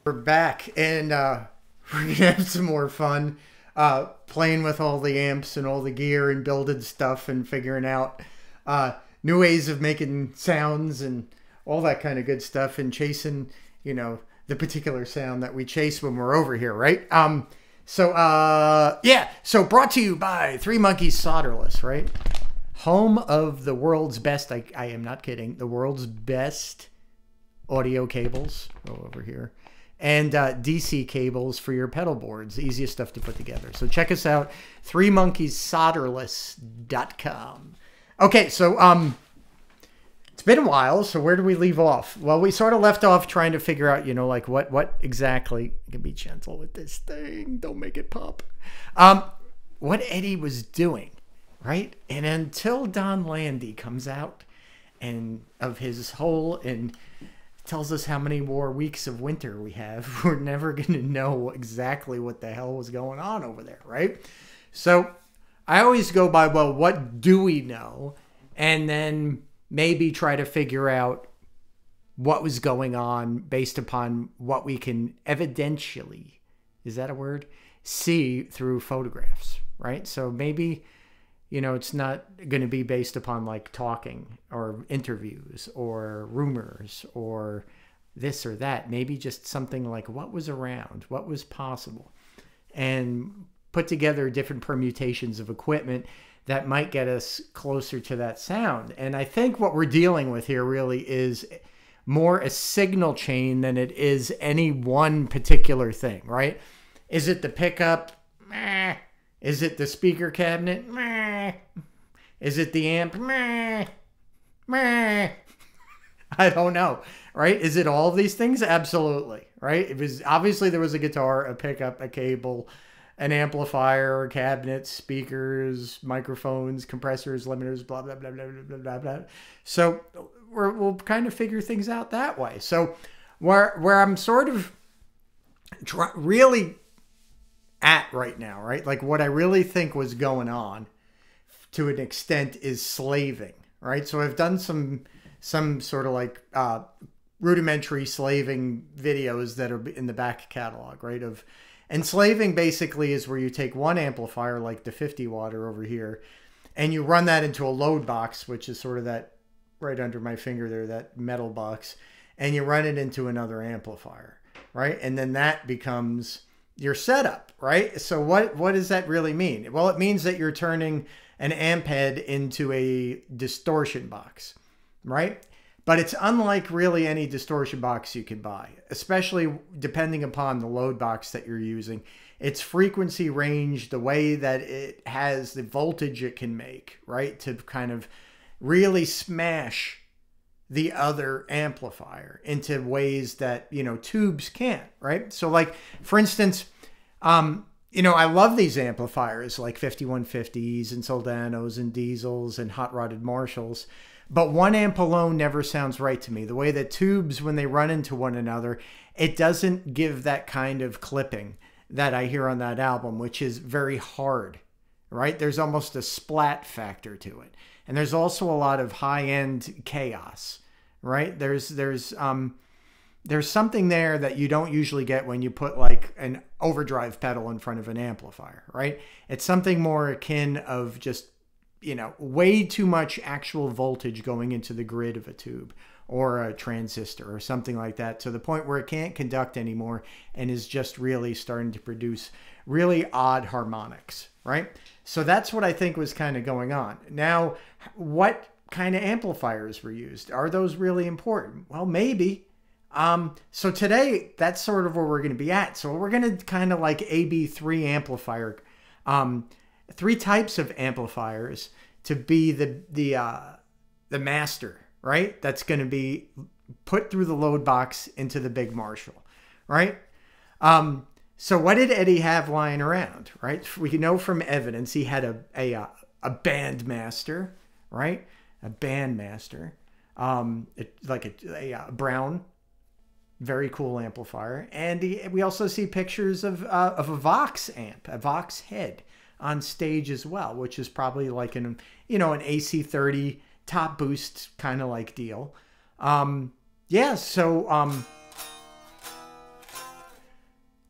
We're back, and we're gonna have some more fun playing with all the amps and all the gear and building stuff and figuring out new ways of making sounds and all that kind of good stuff and chasing, you know, the particular sound that we chase when we're over here, right? Yeah, so brought to you by Three Monkeys Solderless, right? Home of the world's best, I am not kidding, the world's best audio cables. Go over here. And DC cables for your pedal boards. Easiest stuff to put together. So check us out, threemonkeyssolderless.com. Okay, so it's been a while, so where do we leave off? Well, we sort of left off trying to figure out, you know, like what exactly, I can be gentle with this thing, don't make it pop. What Eddie was doing, right? And until Don Landy comes out and of his hole and tells us how many more weeks of winter we have, we're never going to know exactly what the hell was going on over there, right? So I always go by, well, what do we know? And then maybe try to figure out what was going on based upon what we can evidentially, is that a word? See through photographs, right? So maybe, you know, it's not going to be based upon like talking or interviews or rumors or this or that. Maybe just something like what was around, what was possible, and put together different permutations of equipment that might get us closer to that sound. And I think what we're dealing with here really is more a signal chain than it is any one particular thing, right? Is it the pickup? Meh. Is it the speaker cabinet? Meh. Is it the amp? Meh. Meh. I don't know, right? Is it all of these things? Absolutely, right? It was obviously there was a guitar, a pickup, a cable, an amplifier, cabinets, speakers, microphones, compressors, limiters, blah, blah, blah, blah, blah, blah, blah. So we'll kind of figure things out that way. So where I'm sort of really at right now, right? Like what I really think was going on to an extent is slaving, right? So I've done some sort of like rudimentary slaving videos that are in the back catalog, right? And slaving basically is where you take one amplifier like the 50 watter over here and you run that into a load box, which is sort of that right under my finger there, that metal box, and you run it into another amplifier, right? And then that becomes your setup, right? So what does that really mean? Well, it means that you're turning an amp head into a distortion box, right? But it's unlike really any distortion box you could buy, especially depending upon the load box that you're using. Its frequency range, the way that it has the voltage it can make, right? To kind of really smash the other amplifier into ways that, you know, tubes can't, right? So like, for instance, you know, I love these amplifiers like 5150s and Soldanos and Diesels and hot rodded Marshalls, but one amp alone never sounds right to me. The way that tubes, when they run into one another, it doesn't give that kind of clipping that I hear on that album, which is very hard, right? There's almost a splat factor to it. And there's also a lot of high-end chaos, right? There's something there that you don't usually get when you put like an overdrive pedal in front of an amplifier, right? It's something more akin of just, you know, way too much actual voltage going into the grid of a tube or a transistor or something like that, to the point where it can't conduct anymore and is just really starting to produce really odd harmonics, right? So that's what I think was kind of going on. Now, what kind of amplifiers were used? Are those really important? Well, maybe. So today, that's sort of where we're going to be at. So we're going to kind of like AB3 amplifier, three types of amplifiers to be the master, right? That's going to be put through the load box into the big Marshall, right? So what did Eddie have lying around, right? We can know from evidence he had a Bandmaster, right? A Bandmaster, like a brown, very cool amplifier. And we also see pictures of a Vox amp, a Vox head on stage as well, which is probably like an AC30 top boost kind of like deal. Yeah, so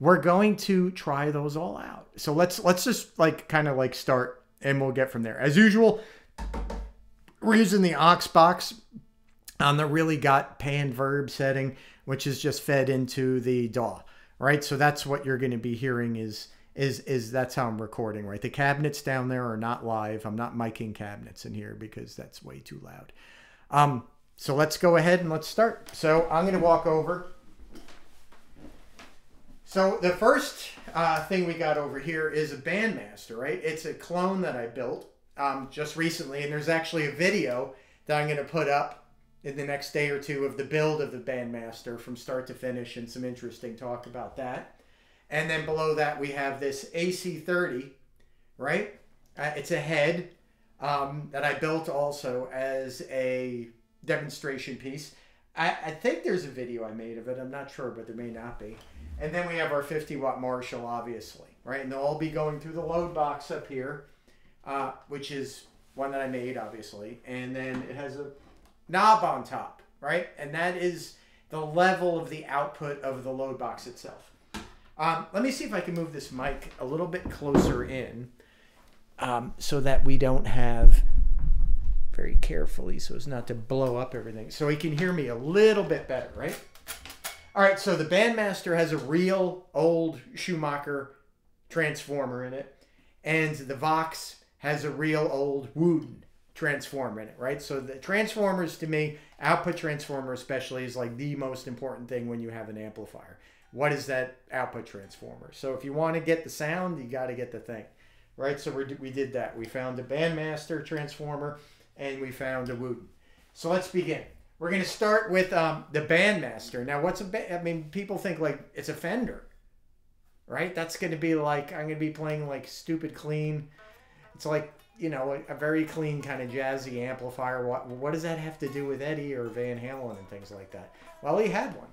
we're going to try those all out. So let's just like kind of like start, and we'll get from there. As usual, we're using the aux box on the really got pan verb setting, which is just fed into the DAW, right? So that's what you're going to be hearing is that's how I'm recording, right? The cabinets down there are not live. I'm not miking cabinets in here because that's way too loud. So let's go ahead and let's start. So I'm going to walk over. So the first thing we got over here is a Bandmaster, right? It's a clone that I built just recently, and there's actually a video that I'm going to put up in the next day or two of the build of the Bandmaster from start to finish, and some interesting talk about that. And then below that we have this AC30, right? It's a head that I built also as a demonstration piece. I think there's a video I made of it. I'm not sure, but there may not be. And then we have our 50-watt Marshall, obviously, right? And they'll all be going through the load box up here, which is one that I made, obviously. And then it has a knob on top, right? And that is the level of the output of the load box itself. Let me see if I can move this mic a little bit closer in so that we don't have, very carefully so as not to blow up everything. So he can hear me a little bit better, right? All right, so the Bandmaster has a real old Schumacher transformer in it, and the Vox has a real old Wooten transformer in it, right? So the transformers, to me, output transformer especially, is like the most important thing when you have an amplifier. What is that output transformer? So if you want to get the sound, you got to get the thing, right? So we did that. We found a Bandmaster transformer, and we found a Wooten. So let's begin. We're going to start with the Bandmaster. Now, what's I mean, people think like it's a Fender, right? That's going to be like, I'm going to be playing like stupid clean. It's like, you know, a very clean kind of jazzy amplifier. What does that have to do with Eddie or Van Halen and things like that? Well, he had one.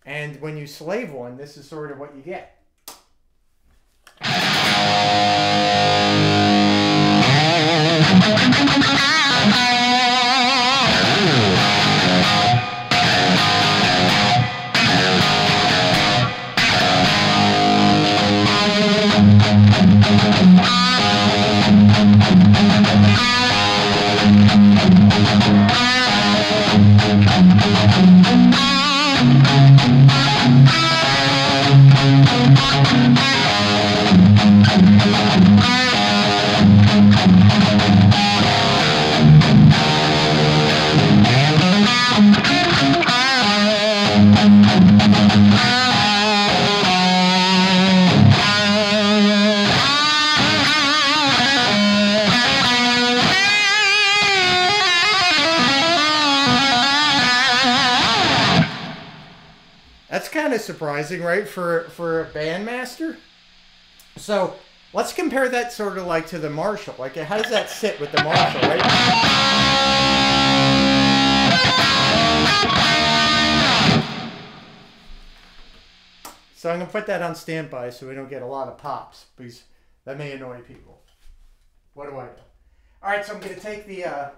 And when you slave one, this is sort of what you get. That's kind of surprising, right, for a Bandmaster? So let's compare that sort of like to the Marshall. Like, how does that sit with the Marshall, right? So I'm going to put that on standby so we don't get a lot of pops, because that may annoy people. What do I do? All right, so I'm going to take the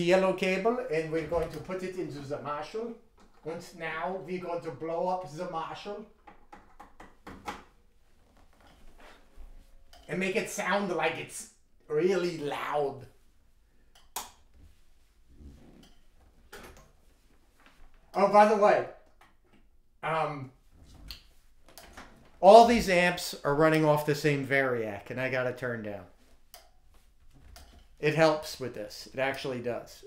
yellow cable, and we're going to put it into the Marshall. And now we're going to blow up the Marshall and make it sound like it's really loud. Oh, by the way, all these amps are running off the same variac, and I got to turn down. It helps with this. It actually does.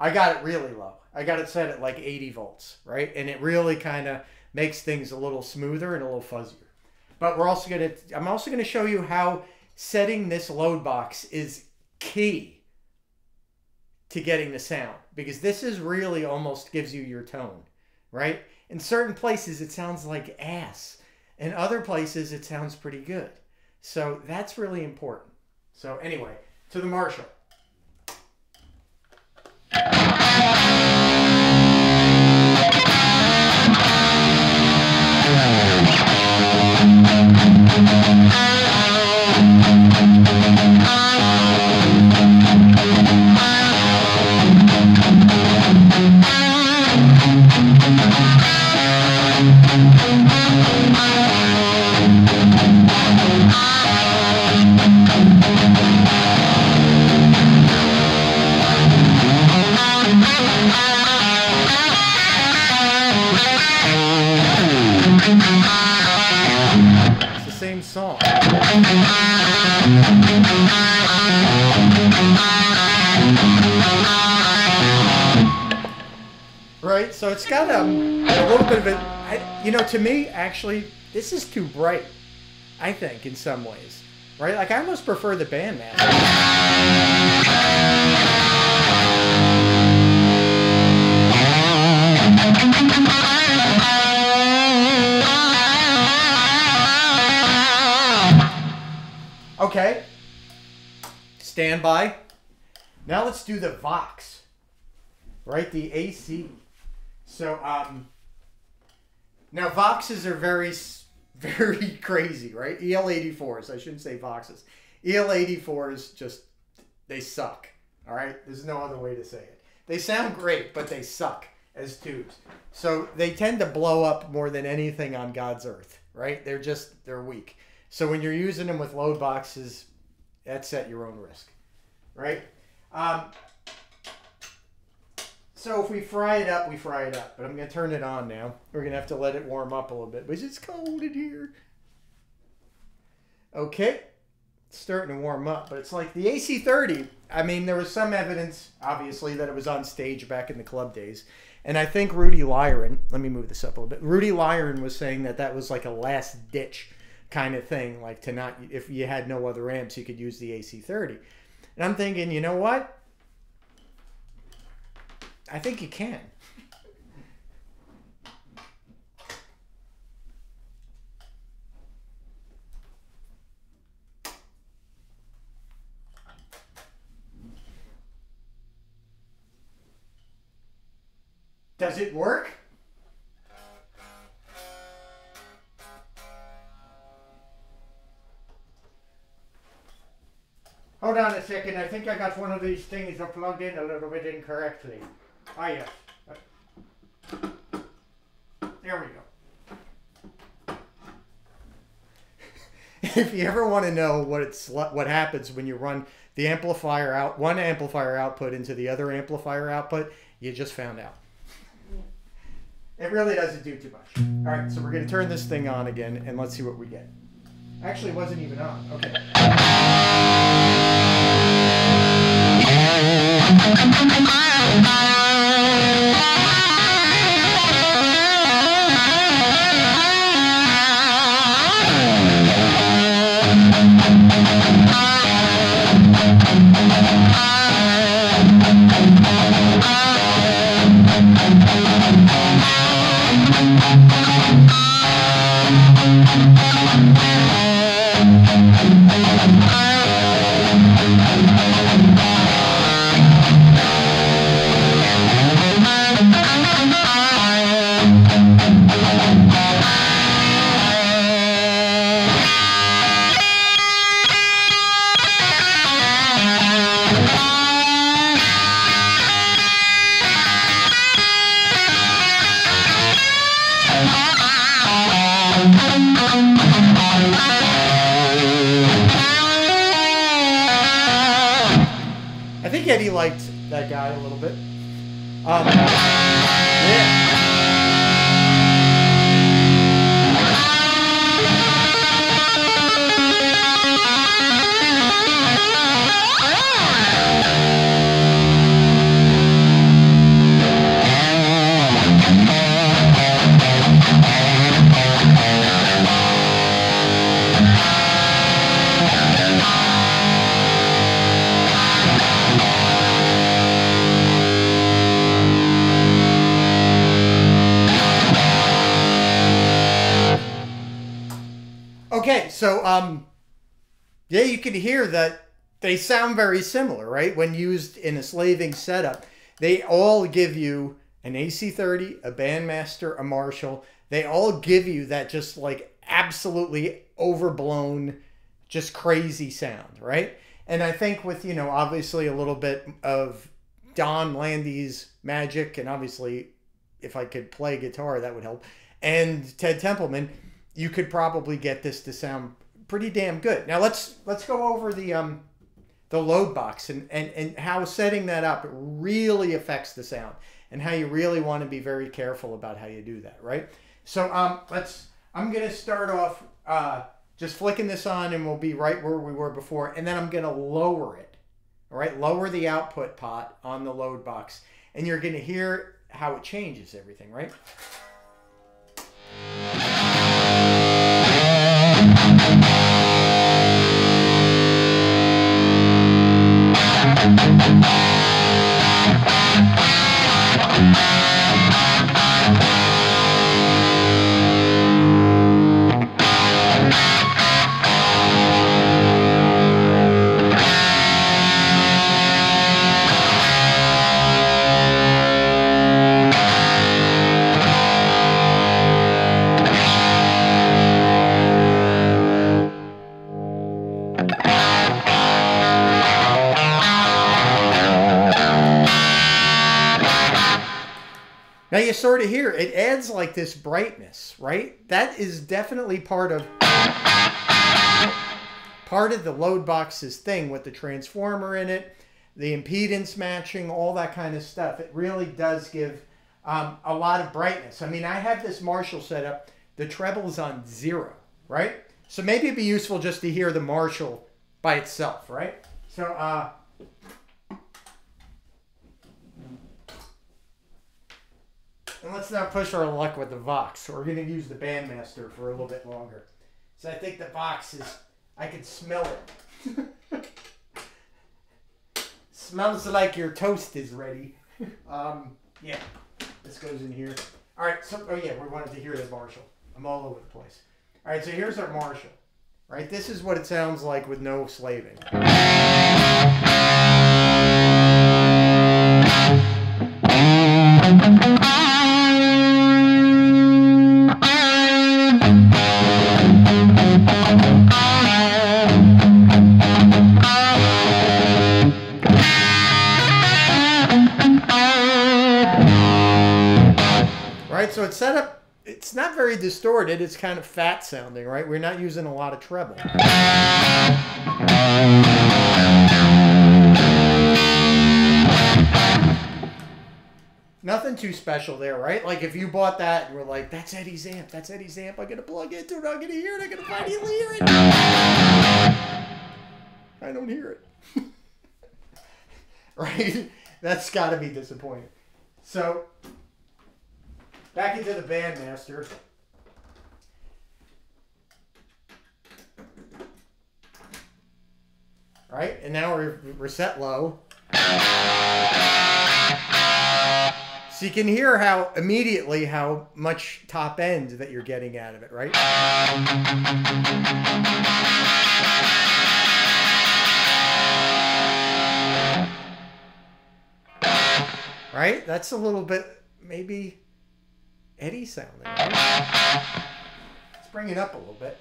I got it really low. I got it set at like 80 volts, right? And it really kind of makes things a little smoother and a little fuzzier. But we're also going to, I'm also going to show you how setting this load box is key to getting the sound, because this is really almost gives you your tone, right? In certain places, it sounds like ass. In other places, it sounds pretty good. So that's really important. So anyway, to the Marshall. right? So it's got a little bit of it. You know, to me, actually, this is too bright, I think, in some ways. Right? Like, I almost prefer the Bandmaster. Okay. Stand by. Now let's do the Vox. Right? The AC. So, now Voxes are very crazy, right? EL84s. I shouldn't say Voxes. EL84s just, they suck. All right? There's no other way to say it. They sound great, but they suck as tubes. So they tend to blow up more than anything on God's earth, right? They're weak. So when you're using them with load boxes, that's at your own risk, right? So if we fry it up, we fry it up. But I'm going to turn it on now. We're going to have to let it warm up a little bit. But it's cold in here. Okay. It's starting to warm up. But it's like the AC30. I mean, there was some evidence, obviously, that it was on stage back in the club days. And I think Rudy Lyron, let me move this up a little bit. Rudy Lyron was saying that that was like a last ditch kind of thing. Like to not, if you had no other amps, you could use the AC30. And I'm thinking, you know what? I think you can. Does it work? Hold on a second. I think I got one of these things plugged in a little bit incorrectly. Ah, yes. There we go. If you ever want to know what happens when you run the amplifier out, one amplifier output into the other amplifier output, you just found out. It really doesn't do too much. All right, so we're going to turn this thing on again, and let's see what we get. Actually, it wasn't even on. Okay. I think Eddie liked that guy a little bit. Yeah. Okay, so, yeah, you can hear that they sound very similar, right? When used in a slaving setup, they all give you an AC30, a Bandmaster, a Marshall. They all give you that just like absolutely overblown, just crazy sound, right? And I think with, you know, obviously a little bit of Don Landy's magic, and obviously if I could play guitar, that would help, and Ted Templeman, you could probably get this to sound pretty damn good. Now let's go over the load box and how setting that up really affects the sound, and how you really want to be very careful about how you do that, right? So I'm gonna start off just flicking this on, and we'll be right where we were before, and then I'm gonna lower it. All right, lower the output pot on the load box, and you're gonna hear how it changes everything, right? Now you sort of hear it adds like this brightness, right? That is definitely part of the load box's thing with the transformer in it, the impedance matching, all that kind of stuff. It really does give a lot of brightness. I mean, I have this Marshall setup. The treble's on 0, right? So maybe it'd be useful just to hear the Marshall by itself, right? So, and let's not push our luck with the Vox. So we're going to use the Bandmaster for a little bit longer. So I think the Vox is, I can smell it. Smells like your toast is ready. Yeah, this goes in here. All right, so, oh yeah, we wanted to hear the Marshall. I'm all over the place. All right, so here's our Marshall. Right, this is what it sounds like with no slaving. Right, so it's set up, it's not very distorted, it's kind of fat sounding, right? We're not using a lot of treble. Nothing too special there, right? Like if you bought that and were like, that's Eddie's amp, I'm gonna plug into it, I'm gonna hear it, I'm gonna finally hear it. I don't hear it. Right? That's gotta be disappointing. So, back into the Bandmaster. Right? And now we're set low. So you can hear how immediately how much top end that you're getting out of it, right? Right? That's a little bit maybe Eddie sounding, right? Let's bring it up a little bit.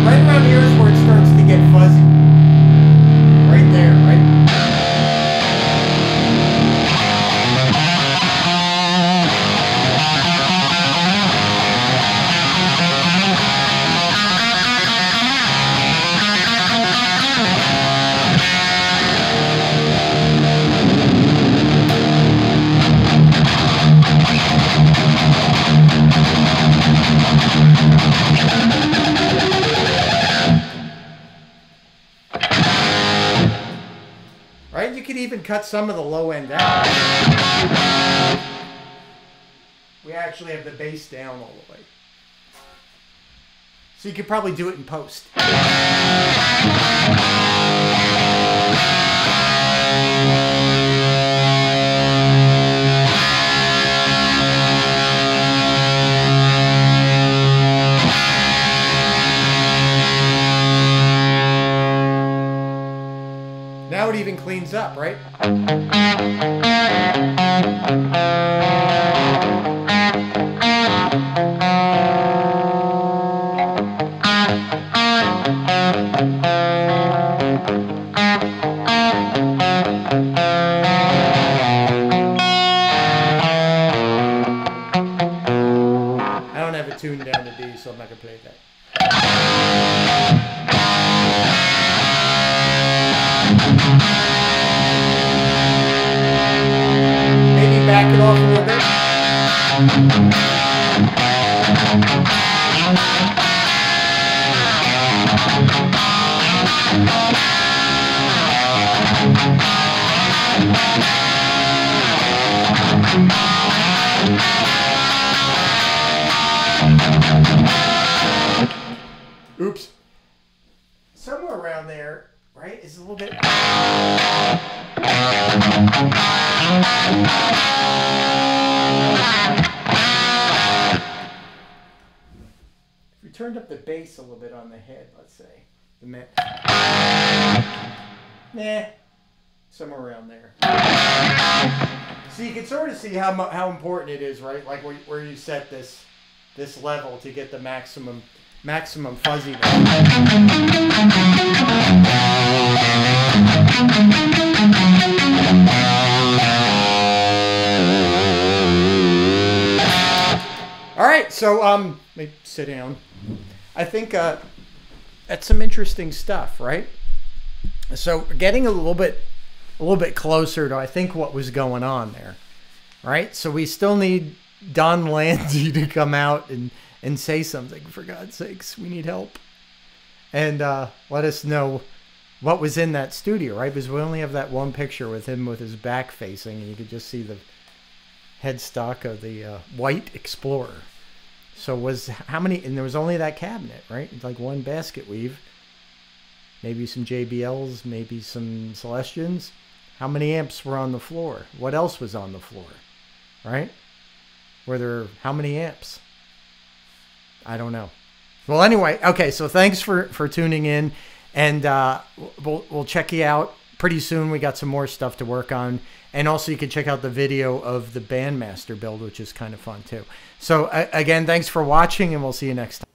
Right around here is where it starts to get fuzzy. Right there, right? Right? You could even cut some of the low end out. We actually have the bass down all the way. So you could probably do it in post. Now it even cleans up, right? so I'm not gonna play that. Maybe back it off a little bit. Oops. Somewhere around there, right, is a little bit. If we turned up the bass a little bit on the head, let's say. Nah. Somewhere around there. So you can sort of see how important it is, right? Like where you set this level to get the maximum fuzziness. All right, so let me sit down. I think that's some interesting stuff, right? So getting a little bit closer to, I think, what was going on there, right? So we still need Don Lanzi to come out and say something. For God's sakes, we need help. And let us know what was in that studio, right? Because we only have that one picture with him with his back facing, and you could just see the headstock of the white Explorer. So how many, and there was only that cabinet, right? It's like one basket weave. Maybe some JBLs, maybe some Celestians. How many amps were on the floor? What else was on the floor, right? How many amps? I don't know. Well, anyway, okay, so thanks for tuning in, and we'll check you out pretty soon. We got some more stuff to work on, and also you can check out the video of the Bandmaster build, which is kind of fun too. So again, thanks for watching, and we'll see you next time.